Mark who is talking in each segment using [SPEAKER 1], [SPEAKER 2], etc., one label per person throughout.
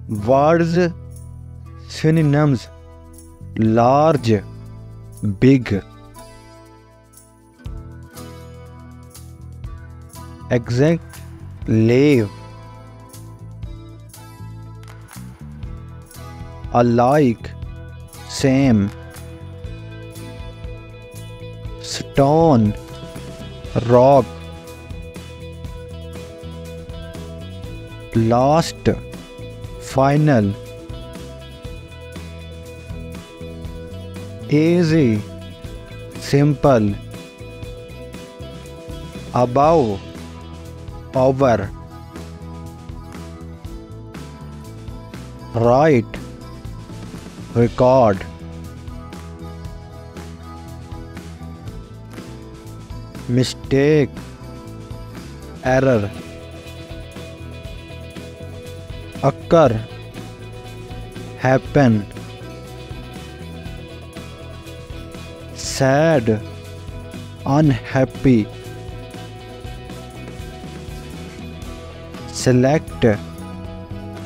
[SPEAKER 1] Words synonyms: large, big. Exact, leave. Alike, same. Stone, rock. Last, final. Easy, simple. Above, over. Right, record. Mistake, error. Occur, happen. Sad, unhappy. Select,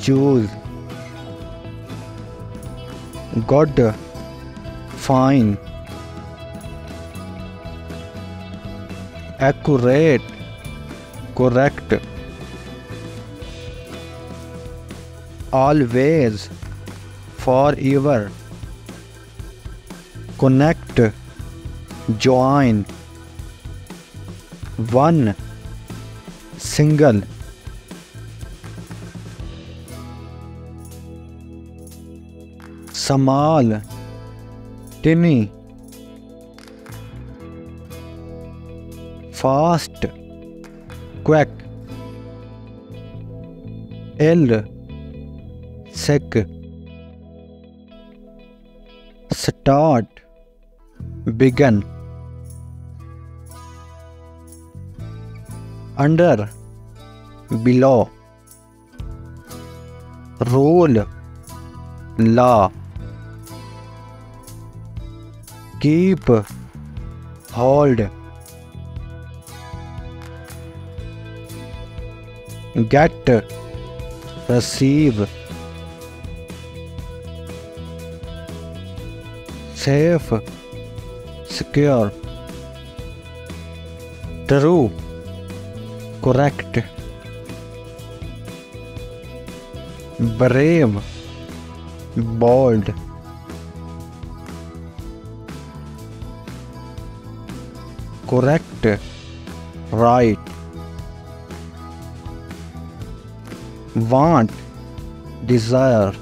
[SPEAKER 1] choose. Good, fine. Accurate, correct. Always, forever. Connect, join. One, single. Small, tiny. Fast, quick. Ill, sick. Start, begin. Under, below. Rule, law. Keep, hold. Get, receive. Safe, secure. True, correct. Brave, bold. Correct, right. Want, desire.